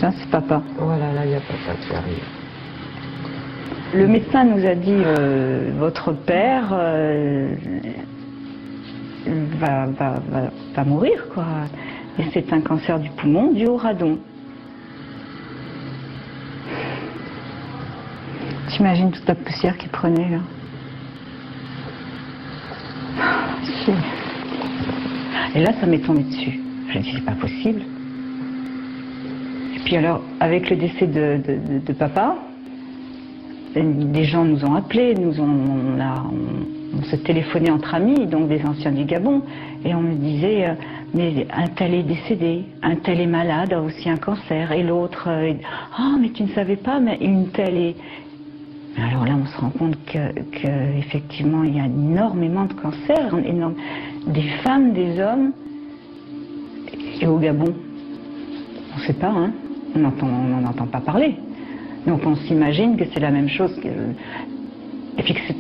Tiens, c'est papa. Voilà, là, il y a papa qui arrive. Le médecin nous a dit votre père va mourir, quoi. Et c'est un cancer du poumon dû au radon. T'imagines toute la poussière qu'il prenait, là. Et là, ça m'est tombé dessus. Je me dis, c'est pas possible. Et puis alors, avec le décès de papa, des gens nous ont appelés, on se téléphonait entre amis, donc des anciens du Gabon, et on me disait, mais un tel est décédé, un tel est malade, a aussi un cancer, et l'autre, oh mais tu ne savais pas, mais une telle est... Alors là, on se rend compte qu'effectivement, il y a énormément de cancers, des femmes, des hommes, et au Gabon, on ne sait pas, hein, on n'en entend pas parler. Donc on s'imagine que c'est la même chose, et puis que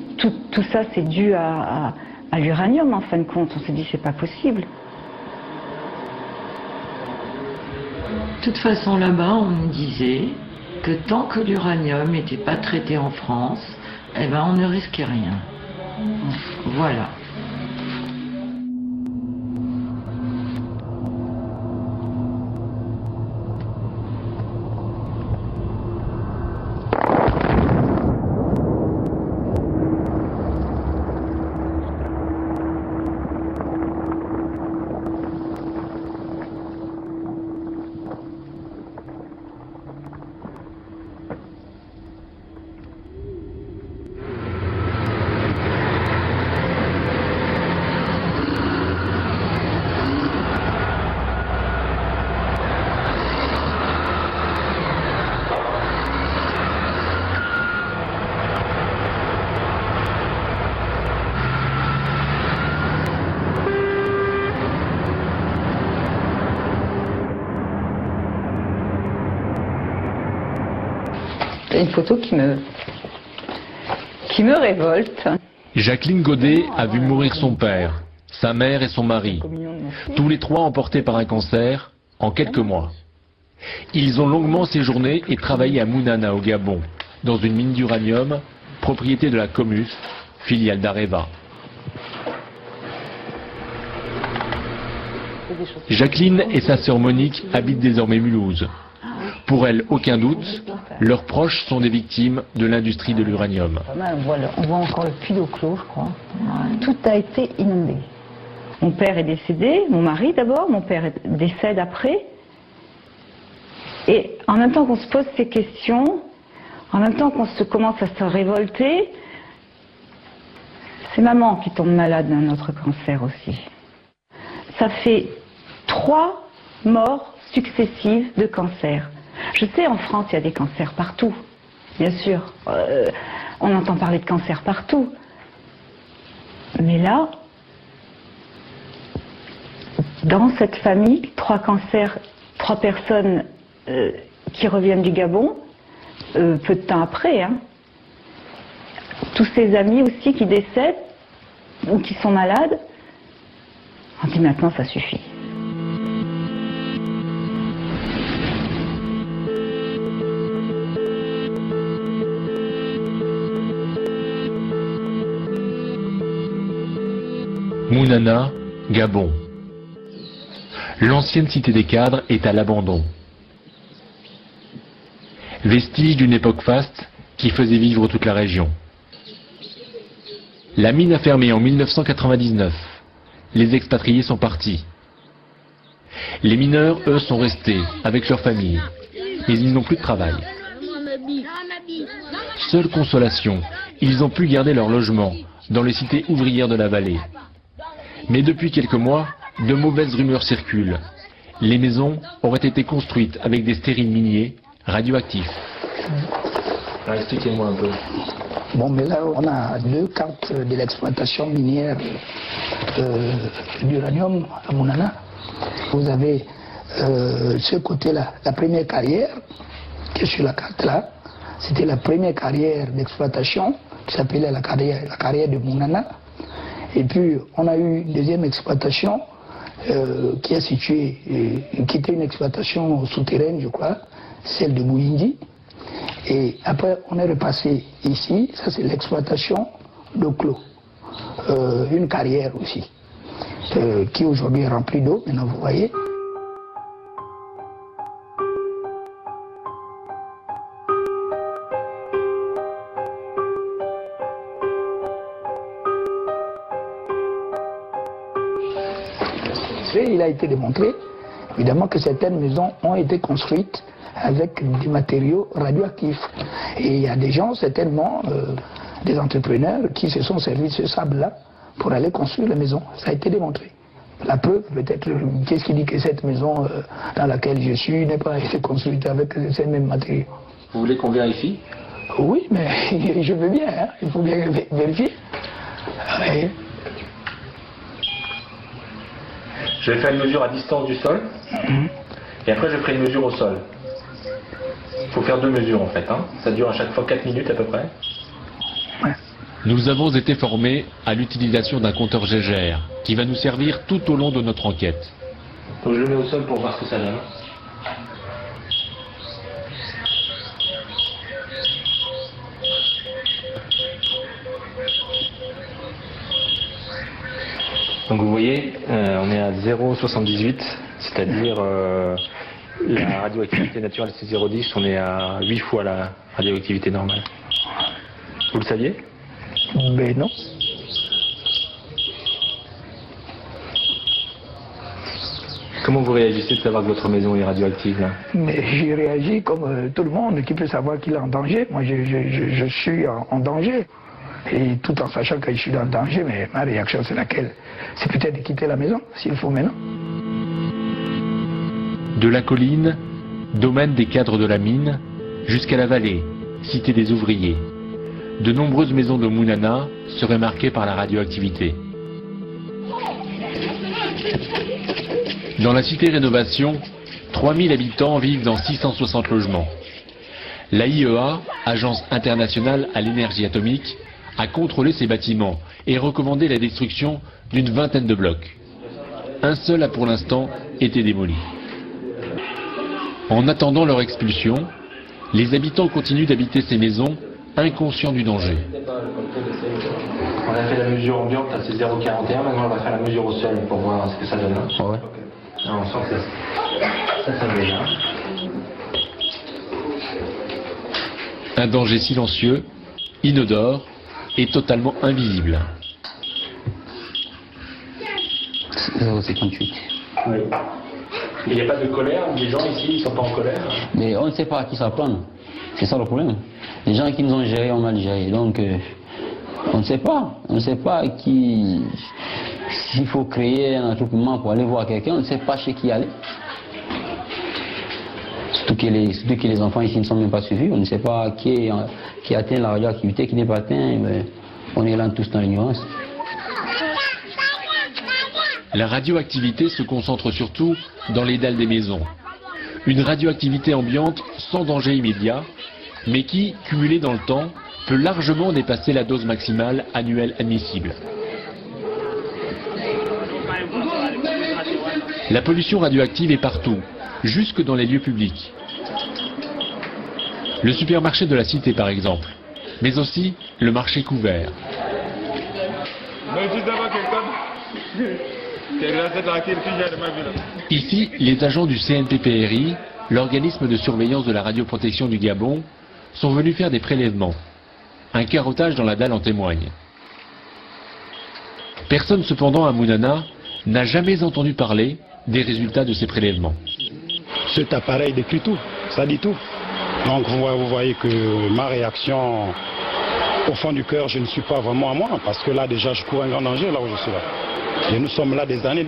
tout ça c'est dû à l'uranium en fin de compte. On s'est dit c'est pas possible. De toute façon là-bas on nous disait que tant que l'uranium n'était pas traité en France, eh ben on ne risquait rien. Voilà. Une photo qui me révolte. Jacqueline Godet a vu mourir son père, sa mère et son mari, tous les trois emportés par un cancer en quelques mois. Ils ont longuement séjourné et travaillé à Mounana au Gabon, dans une mine d'uranium, propriété de la Comus, filiale d'Areva. Jacqueline et sa sœur Monique habitent désormais Mulhouse. Pour elle, aucun doute, leurs proches sont des victimes de l'industrie de l'uranium. On voit encore le puits d'eau clos, je crois. Tout a été inondé. Mon père est décédé, mon mari d'abord, mon père décède après. Et en même temps qu'on se pose ces questions, en même temps qu'on commence à se révolter, c'est maman qui tombe malade d'un autre cancer aussi. Ça fait 3 morts successives de cancer. Je sais, en France, il y a des cancers partout, bien sûr. On entend parler de cancer partout. Mais là, dans cette famille, 3 cancers, 3 personnes qui reviennent du Gabon, peu de temps après. Hein. Tous ces amis aussi qui décèdent ou qui sont malades, on dit maintenant ça suffit. Mounana, Gabon. L'ancienne cité des cadres est à l'abandon. Vestige d'une époque faste qui faisait vivre toute la région. La mine a fermé en 1999. Les expatriés sont partis. Les mineurs, eux, sont restés avec leurs familles, mais ils n'ont plus de travail. Seule consolation, ils ont pu garder leur logement dans les cités ouvrières de la vallée. Mais depuis quelques mois, de mauvaises rumeurs circulent. Les maisons auraient été construites avec des stériles miniers radioactifs. Expliquez-moi un peu. Bon, mais là, on a 2 cartes de l'exploitation minière d'uranium à Mounana. Vous avez ce côté-là, la première carrière, qui est sur la carte là. C'était la première carrière d'exploitation, qui s'appelait la carrière de Mounana. Et puis, on a eu une deuxième exploitation qui est située, qui était une exploitation souterraine, je crois, celle de Bouindi. Et après, on est repassé ici, ça c'est l'exploitation d'eau clos. Une carrière aussi, qui aujourd'hui est remplie d'eau, maintenant vous voyez. Il a été démontré, évidemment, que certaines maisons ont été construites avec des matériaux radioactifs. Et il y a des gens, certainement, des entrepreneurs, qui se sont servis de ce sable-là pour aller construire les maisons. Ça a été démontré. La preuve, peut-être, qu'est-ce qui dit que cette maison dans laquelle je suis n'est pas été construite avec ces mêmes matériaux? Vous voulez qu'on vérifie? Oui, mais je veux bien, hein. Il faut bien vérifier. Oui. Je vais faire une mesure à distance du sol, et après je ferai une mesure au sol. Il faut faire 2 mesures en fait, hein. Ça dure à chaque fois 4 minutes à peu près. Ouais. Nous avons été formés à l'utilisation d'un compteur Geiger, qui va nous servir tout au long de notre enquête. Donc je le mets au sol pour voir ce que ça donne. Donc vous voyez, on est à 0,78, c'est-à-dire la radioactivité naturelle c'est 0,10, on est à 8 fois la radioactivité normale. Vous le saviez? Ben non. Comment vous réagissez de savoir que votre maison est radioactive là? Mais j'ai réagi comme tout le monde qui peut savoir qu'il est en danger. Moi je suis en danger. Et tout en sachant que je suis dans le danger, mais ma réaction c'est laquelle? C'est peut-être de quitter la maison, s'il faut maintenant. De la colline, domaine des cadres de la mine, jusqu'à la vallée, cité des ouvriers. De nombreuses maisons de Mounana seraient marquées par la radioactivité. Dans la cité Rénovation, 3000 habitants vivent dans 660 logements. La IEA, Agence internationale à l'énergie atomique, a contrôlé ces bâtiments et recommandé la destruction d'une vingtaine de blocs. Un seul a pour l'instant été démoli. En attendant leur expulsion, les habitants continuent d'habiter ces maisons, inconscients du danger. On a fait la mesure ambiante, là c'est 0,41, maintenant on va faire la mesure au sol pour voir ce que ça donne. Ouais. On sent que ça déjà. Un danger silencieux, inodore et totalement invisible. 0,58. Oui. Il n'y a pas de colère? Les gens ici, ils ne sont pas en colère? Mais on ne sait pas à qui ça prend. C'est ça le problème. Les gens qui nous ont gérés ont mal géré. Donc, on ne sait pas. On ne sait pas qui... S'il faut créer un attroupement pour aller voir quelqu'un, on ne sait pas chez qui aller. Surtout que les enfants ici ne sont même pas suivis. On ne sait pas qui atteint la radioactivité, qui n'est pas atteint. On est là tous dans l'ignorance. La radioactivité se concentre surtout dans les dalles des maisons. Une radioactivité ambiante sans danger immédiat, mais qui, cumulée dans le temps, peut largement dépasser la dose maximale annuelle admissible. La pollution radioactive est partout, jusque dans les lieux publics. Le supermarché de la cité par exemple, mais aussi le marché couvert. Ici, les agents du CNPPRI, l'organisme de surveillance de la radioprotection du Gabon, sont venus faire des prélèvements. Un carottage dans la dalle en témoigne. Personne cependant à Mounana n'a jamais entendu parler des résultats de ces prélèvements. Cet appareil décrit tout, ça dit tout. Donc vous voyez que ma réaction, au fond du cœur, je ne suis pas vraiment à moi, parce que là déjà je cours un grand danger là où je suis là. Et nous sommes là des années.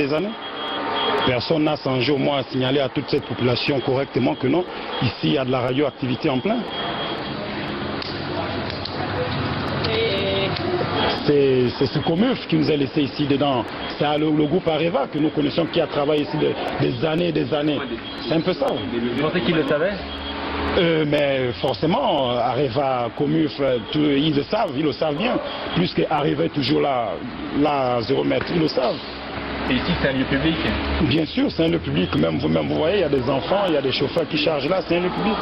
Personne n'a songé au moins à signaler à toute cette population correctement que non, ici il y a de la radioactivité en plein. C'est ce COMUF qui nous a laissé ici dedans. C'est le groupe Areva que nous connaissons qui a travaillé ici des années et des années. C'est un peu ça. Vous pensez qu'ils le savaient? Mais forcément, Areva, COMUF, ils le savent bien. Puisque Areva est toujours là, 0 mètre, ils le savent. Et ici, c'est un lieu public? Bien sûr, c'est un lieu public. Même vous voyez, il y a des enfants, il y a des chauffeurs qui chargent là, c'est un lieu public.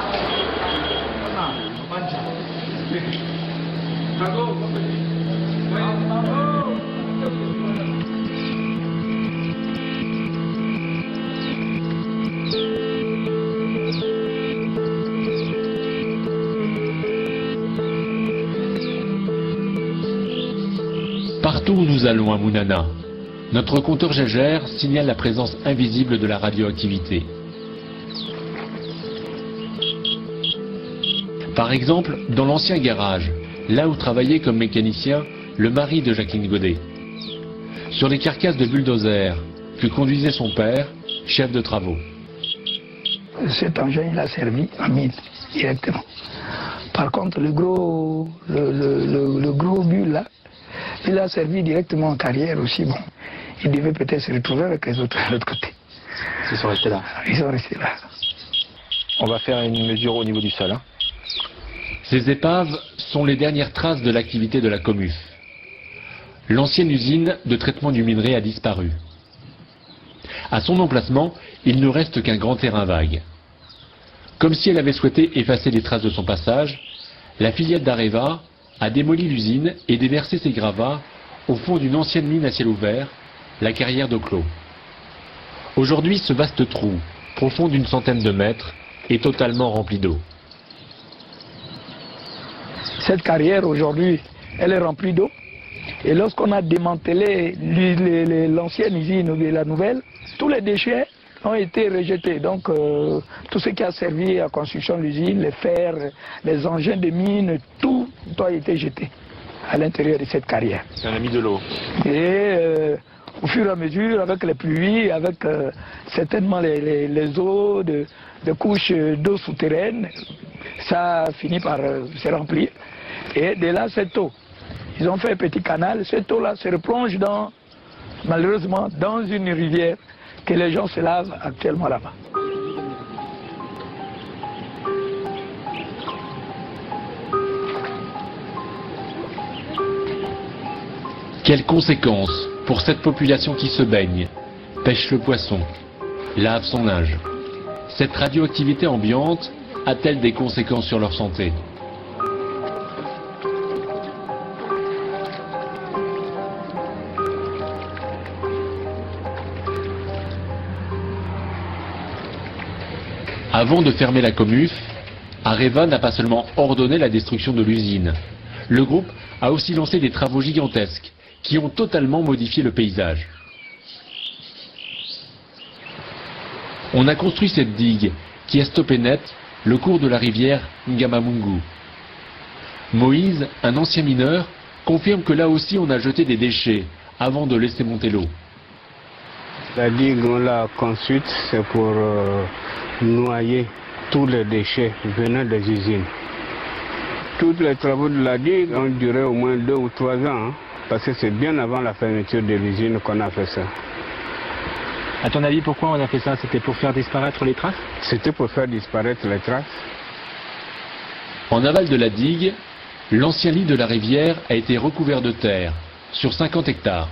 Partout où nous allons à Mounana, notre compteur Gégère signale la présence invisible de la radioactivité. Par exemple, dans l'ancien garage, là où travaillait comme mécanicien le mari de Jacqueline Godet. Sur les carcasses de bulldozer que conduisait son père, chef de travaux. Cet engin, il a servi en mine, directement. Par contre, le gros bulle là, il a servi directement en carrière aussi. Bon, il devait peut-être se retrouver avec les autres de l'autre côté. Ils sont restés là. Ils sont restés là. On va faire une mesure au niveau du sol. Hein. Ces épaves sont les dernières traces de l'activité de la Comuf. L'ancienne usine de traitement du minerai a disparu. À son emplacement, il ne reste qu'un grand terrain vague. Comme si elle avait souhaité effacer les traces de son passage, la filiale d'Areva a démoli l'usine et déversé ses gravats au fond d'une ancienne mine à ciel ouvert, la carrière d'Oclos. Aujourd'hui, ce vaste trou, profond d'une centaine de mètres, est totalement rempli d'eau. Cette carrière, aujourd'hui, elle est remplie d'eau. Et lorsqu'on a démantelé l'ancienne usine ou la nouvelle, tous les déchets ont été rejetés. Donc, tout ce qui a servi à la construction de l'usine, les fers, les engins de mine, tout a été jeté à l'intérieur de cette carrière. On a mis de l'eau. Et au fur et à mesure, avec les pluies, avec certainement les eaux de couches d'eau souterraine, ça a fini par se remplir. Et de là, cette eau, ils ont fait un petit canal, cette eau-là se replonge malheureusement dans une rivière que les gens se lavent actuellement là-bas. Quelles conséquences pour cette population qui se baigne, pêche le poisson, lave son linge? Cette radioactivité ambiante a-t-elle des conséquences sur leur santé? Avant de fermer la Comuf, Areva n'a pas seulement ordonné la destruction de l'usine. Le groupe a aussi lancé des travaux gigantesques qui ont totalement modifié le paysage. On a construit cette digue qui a stoppé net le cours de la rivière Ngamamungu. Moïse, un ancien mineur, confirme que là aussi on a jeté des déchets avant de laisser monter l'eau. La digue, on l'a construite, c'est pour noyer tous les déchets venant des usines. Tous les travaux de la digue ont duré au moins 2 ou 3 ans, hein, parce que c'est bien avant la fermeture de l'usine qu'on a fait ça. À ton avis, pourquoi on a fait ça? C'était pour faire disparaître les traces? C'était pour faire disparaître les traces. En aval de la digue, l'ancien lit de la rivière a été recouvert de terre, sur 50 hectares.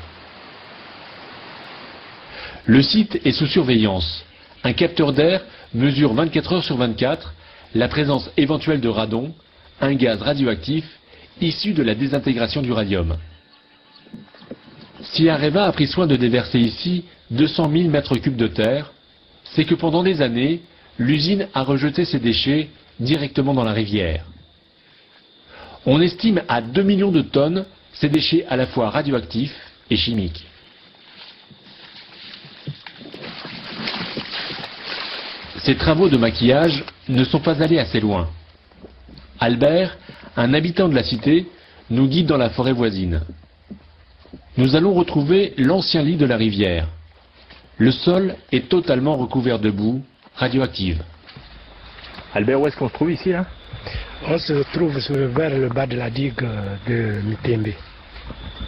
Le site est sous surveillance. Un capteur d'air mesure 24 heures sur 24 la présence éventuelle de radon, un gaz radioactif issu de la désintégration d'uranium. Si Areva a pris soin de déverser ici 200 000 mètres cubes de terre, c'est que pendant des années, l'usine a rejeté ses déchets directement dans la rivière. On estime à 2 millions de tonnes ces déchets à la fois radioactifs et chimiques. Ces travaux de maquillage ne sont pas allés assez loin. Albert, un habitant de la cité, nous guide dans la forêt voisine. Nous allons retrouver l'ancien lit de la rivière. Le sol est totalement recouvert de boue radioactive. Albert, où est-ce qu'on se trouve ici, là? On se trouve vers le bas de la digue de Mitembe.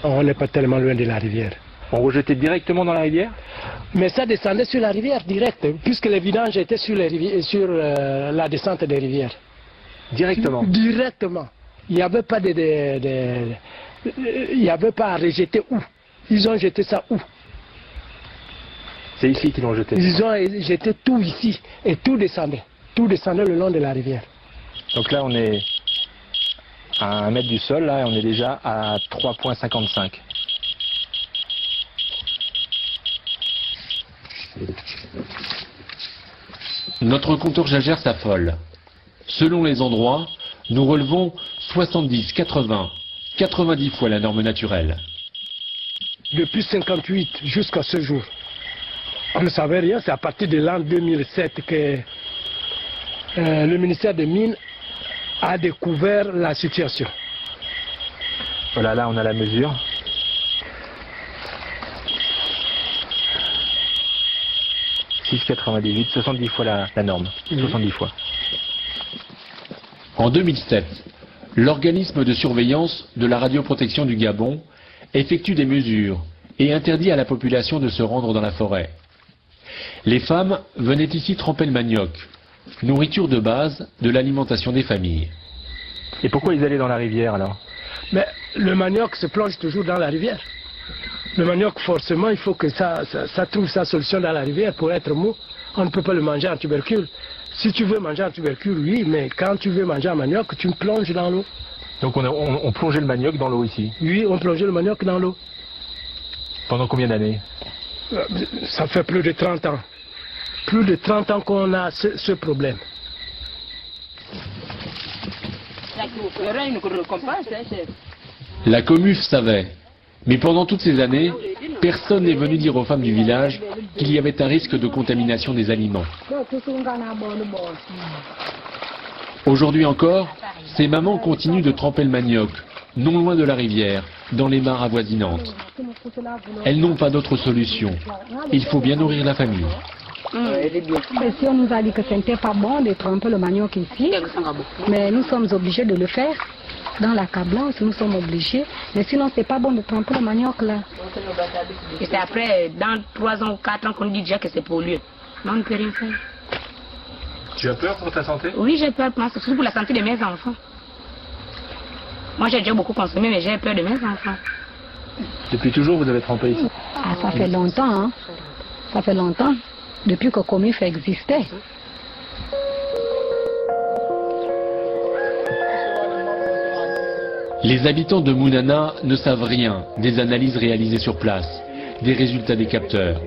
On n'est pas tellement loin de la rivière. On rejetait directement dans la rivière? Mais ça descendait sur la rivière direct, puisque les vidanges étaient sur la descente des rivières. Directement? Directement. Il n'y avait pas il n'y avait pas à rejeter où. Ils ont jeté ça où? C'est ici qu'ils l'ont jeté. Ils ont jeté tout ici et tout descendait. Tout descendait le long de la rivière. Donc là, on est à 1 mètre du sol, là, et on est déjà à 3,55. Notre compteur Jaeger s'affole. Selon les endroits, nous relevons 70, 80, 90 fois la norme naturelle. Depuis 58 jusqu'à ce jour, on ne savait rien. C'est à partir de l'an 2007 que le ministère des Mines a découvert la situation. Voilà, là, on a la mesure. « 6,98, 70 fois la norme. 70 fois. En 2007, l'organisme de surveillance de la radioprotection du Gabon effectue des mesures et interdit à la population de se rendre dans la forêt. Les femmes venaient ici tremper le manioc, nourriture de base de l'alimentation des familles. Et pourquoi ils allaient dans la rivière alors? Mais le manioc se plonge toujours dans la rivière. Le manioc, forcément, il faut que ça trouve sa solution dans la rivière pour être mou. On ne peut pas le manger en tubercule. Si tu veux manger en tubercule, oui, mais quand tu veux manger en manioc, tu me plonges dans l'eau. Donc on plongeait le manioc dans l'eau ici? Oui, on plongeait le manioc dans l'eau. Pendant combien d'années? Ça fait plus de 30 ans. Plus de 30 ans qu'on a ce problème. La Comuf savait, mais pendant toutes ces années, personne n'est venu dire aux femmes du village qu'il y avait un risque de contamination des aliments. Aujourd'hui encore, ces mamans continuent de tremper le manioc, non loin de la rivière, dans les mares avoisinantes. Elles n'ont pas d'autre solution. Il faut bien nourrir la famille. Si on nous a dit que ce n'était pas bon de tremper le manioc ici, mais nous sommes obligés de le faire. Dans la Kablance, nous sommes obligés, mais sinon c'est pas bon de tremper le manioc là. Et c'est après, dans 3 ans ou 4 ans qu'on dit déjà que c'est pollué. Non, on ne peut rien faire. Tu as peur pour ta santé? Oui, j'ai peur, surtout pour la santé de mes enfants. Moi j'ai déjà beaucoup consommé, mais j'ai peur de mes enfants. Depuis toujours vous avez trempé ici? Ah, ça fait longtemps, hein. Ça fait longtemps, depuis que Comif existait. Les habitants de Mounana ne savent rien des analyses réalisées sur place, des résultats des capteurs.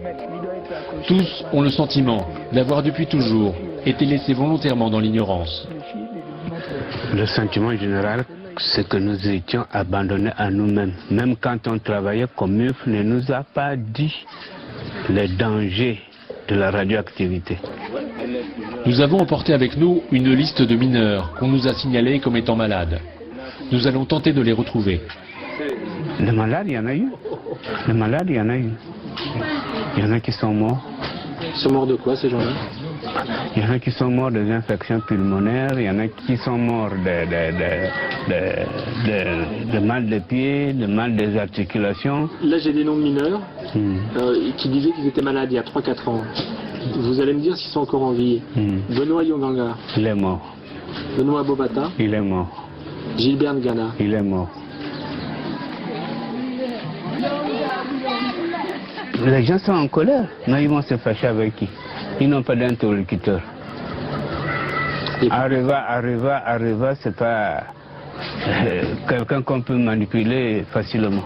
Tous ont le sentiment d'avoir depuis toujours été laissés volontairement dans l'ignorance. Le sentiment général, c'est que nous étions abandonnés à nous-mêmes. Même quand on travaillait, Comuf ne nous a pas dit les dangers de la radioactivité. Nous avons emporté avec nous une liste de mineurs qu'on nous a signalés comme étant malades. Nous allons tenter de les retrouver. Les malades, il y en a eu. Les malades, il y en a eu. Il y en a qui sont morts. Ils sont morts de quoi ces gens-là? Il y en a qui sont morts des infections pulmonaires, il y en a qui sont morts de mal des pieds, de mal des articulations. Là j'ai des noms de mineurs qui disaient qu'ils étaient malades il y a 3-4 ans. Vous allez me dire s'ils sont encore en vie. Benoît Yonganga. Il est mort. Benoît Bobata. Il est mort. Gilbert Ngana. Il est mort. Les gens sont en colère. Non, ils vont se fâcher avec qui? Ils n'ont pas d'interlocuteur. Areva, c'est pas quelqu'un qu'on peut manipuler facilement.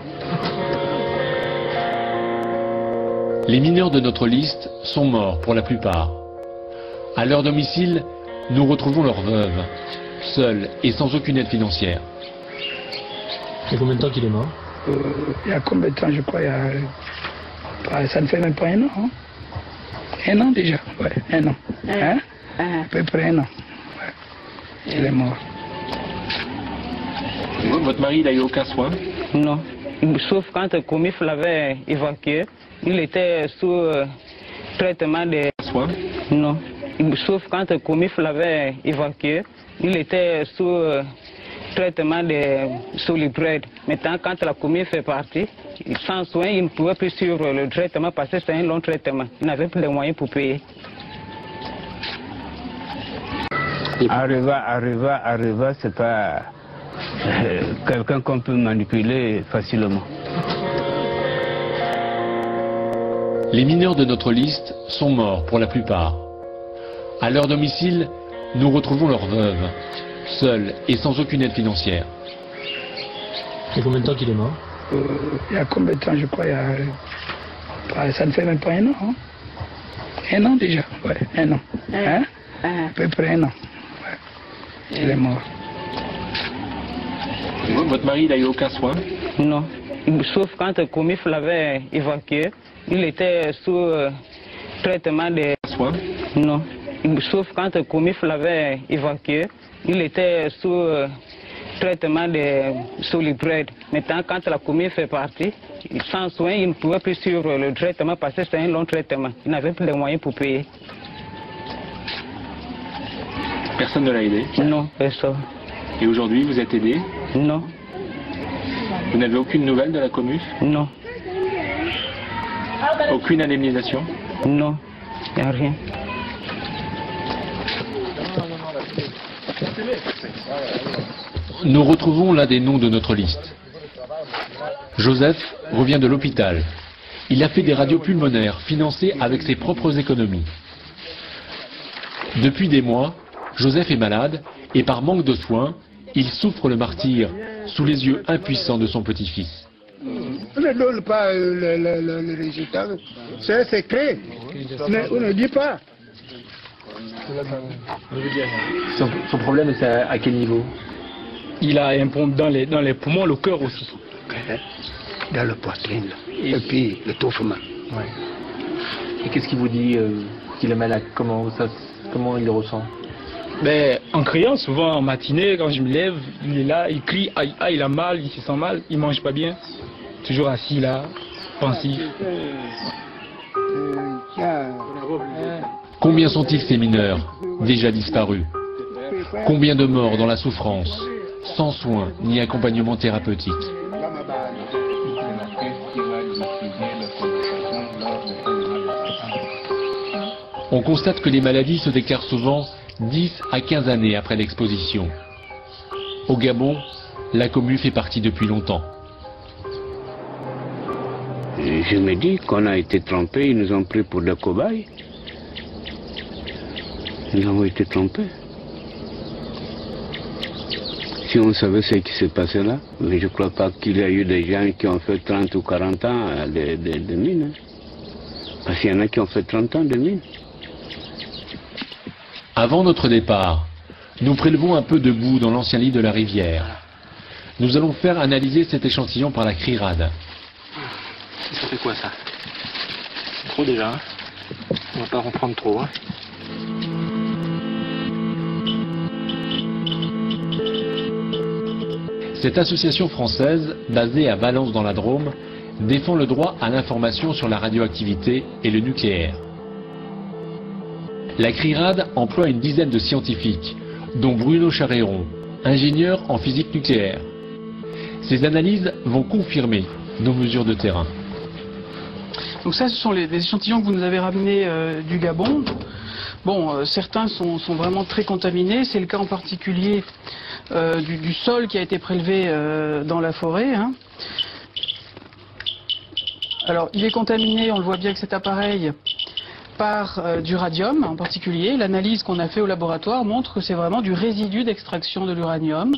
Les mineurs de notre liste sont morts pour la plupart. À leur domicile, nous retrouvons leurs veuves, seules et sans aucune aide financière. Il y a combien de temps qu'il est mort? Il y a combien de temps, je crois, ça ne fait même pas 1 an. Hein? 1 an déjà, ouais, 1 an. Hein? À peu près 1 an. Ouais. Il est mort. Votre mari, il n'a eu aucun soin? Non, sauf quand Comif l'avait évacué, il était sous traitement de soins. Non, sauf quand Comif l'avait évacué, il était sous traitement de Soliprède. Maintenant, quand la Comif est partie, sans soins, il ne pouvait plus suivre le traitement parce que c'est un long traitement. Il n'avait plus les moyens pour payer. Areva, c'est pas quelqu'un qu'on peut manipuler facilement. Les mineurs de notre liste sont morts pour la plupart. À leur domicile, nous retrouvons leurs veuves, seules et sans aucune aide financière. Il y a combien de temps qu'il est mort? Il y a combien de temps, je crois, ça ne fait même pas un an. Hein? Un an déjà, ouais, un an. Hein? À peu près un an. Ouais. Il est mort. Votre mari, il n'a eu aucun soin? Non, sauf quand le Comif l'avait évacué, il était sous traitement de soins. Non, sauf quand le Comif l'avait évacué, il était sous traitement de Soliprède. Maintenant, quand la Comif est partie, sans soins, il ne pouvait plus suivre le traitement parce que c'était un long traitement. Il n'avait plus les moyens pour payer. Personne ne l'a aidé? Non, personne. Et aujourd'hui, vous êtes aidé? Non. Vous n'avez aucune nouvelle de la Comuf? Non. Aucune indemnisation? Non, il n'y a rien. Nous retrouvons l'un des noms de notre liste. Joseph revient de l'hôpital. Il a fait des radios pulmonaires financées avec ses propres économies. Depuis des mois, Joseph est malade et par manque de soins, il souffre le martyre sous les yeux impuissants de son petit-fils. On ne donne pas le résultat. C'est un secret. On ne dit pas. Son problème, c'est à quel niveau? Il a un problème dans les poumons, le cœur aussi. Dans le poitrine. Et puis l'étouffement. Ouais. Et qu'est-ce qu'il vous dit qu'il est malade? Comment il le ressent? Ben, en criant, souvent en matinée, quand je me lève, il est là, il crie, ah, il a mal, il se sent mal, il mange pas bien. Toujours assis là, pensif. Combien sont-ils ces mineurs, déjà disparus? Combien de morts dans la souffrance, sans soins ni accompagnement thérapeutique? On constate que les maladies se déclarent souvent 10 à 15 années après l'exposition. Au Gabon, la Commu fait partie depuis longtemps. Je me dis qu'on a été trompés, ils nous ont pris pour des cobayes. Nous avons été trompés. Si on savait ce qui s'est passé là, mais je ne crois pas qu'il y a eu des gens qui ont fait 30 ou 40 ans de mine. Hein. Parce qu'il y en a qui ont fait 30 ans de mine. Avant notre départ, nous prélevons un peu de boue dans l'ancien lit de la rivière. Nous allons faire analyser cet échantillon par la CRIRAD. Ça fait quoi ça? Trop déjà, hein? On va pas en prendre trop, hein? Cette association française, basée à Valence dans la Drôme, défend le droit à l'information sur la radioactivité et le nucléaire. La CRIRAD emploie une dizaine de scientifiques, dont Bruno Charéron, ingénieur en physique nucléaire. Ces analyses vont confirmer nos mesures de terrain. Donc ça, ce sont les échantillons que vous nous avez ramenés du Gabon. Bon, certains sont vraiment très contaminés. C'est le cas en particulier du sol qui a été prélevé dans la forêt. Hein. Alors, il est contaminé, on le voit bien avec cet appareil, par du radium en particulier. L'analyse qu'on a fait au laboratoire montre que c'est vraiment du résidu d'extraction de l'uranium.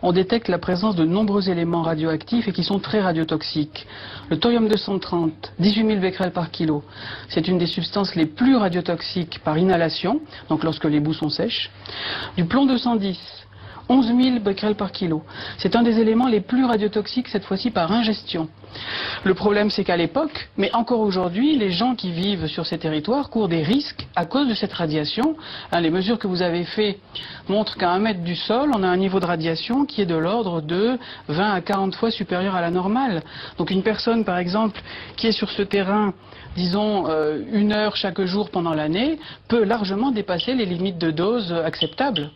On détecte la présence de nombreux éléments radioactifs et qui sont très radiotoxiques. Le thorium-230, 18 000 becquerels par kilo, c'est une des substances les plus radiotoxiques par inhalation, donc lorsque les boues sont sèches. Du plomb-210, 11 000 becquerels par kilo. C'est un des éléments les plus radiotoxiques, cette fois-ci par ingestion. Le problème, c'est qu'à l'époque, mais encore aujourd'hui, les gens qui vivent sur ces territoires courent des risques à cause de cette radiation. Hein, les mesures que vous avez faites montrent qu'à 1 mètre du sol, on a un niveau de radiation qui est de l'ordre de 20 à 40 fois supérieur à la normale. Donc une personne, par exemple, qui est sur ce terrain, disons 1 heure chaque jour pendant l'année, peut largement dépasser les limites de dose acceptables.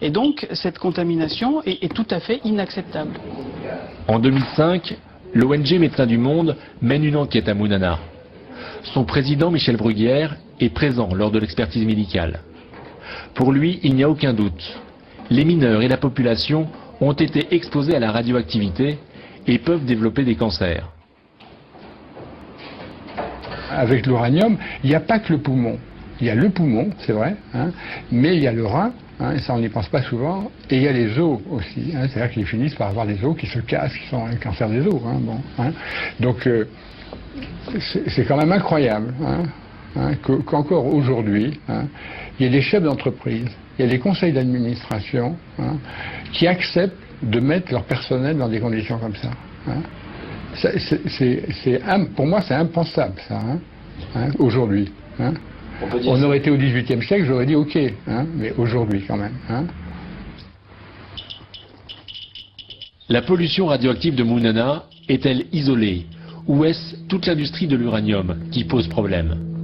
Et donc, cette contamination est tout à fait inacceptable. En 2005, l'ONG Médecins du Monde mène une enquête à Mounana. Son président, Michel Bruguière, est présent lors de l'expertise médicale. Pour lui, il n'y a aucun doute. Les mineurs et la population ont été exposés à la radioactivité et peuvent développer des cancers. Avec l'uranium, il n'y a pas que le poumon. Il y a le poumon, c'est vrai, hein, mais il y a le rein, hein, et ça on n'y pense pas souvent, et il y a les os aussi. Hein, c'est-à-dire qu'ils finissent par avoir des os qui se cassent, qui sont un cancer des os. Hein, bon, hein. Donc c'est quand même incroyable qu'encore aujourd'hui, il y ait des chefs d'entreprise, il y a des conseils d'administration qui acceptent de mettre leur personnel dans des conditions comme ça. Pour moi, c'est impensable, ça, aujourd'hui. On aurait été au XVIIIe siècle, j'aurais dit OK, mais aujourd'hui quand même. La pollution radioactive de Mounana est-elle isolée? Ou est-ce toute l'industrie de l'uranium qui pose problème?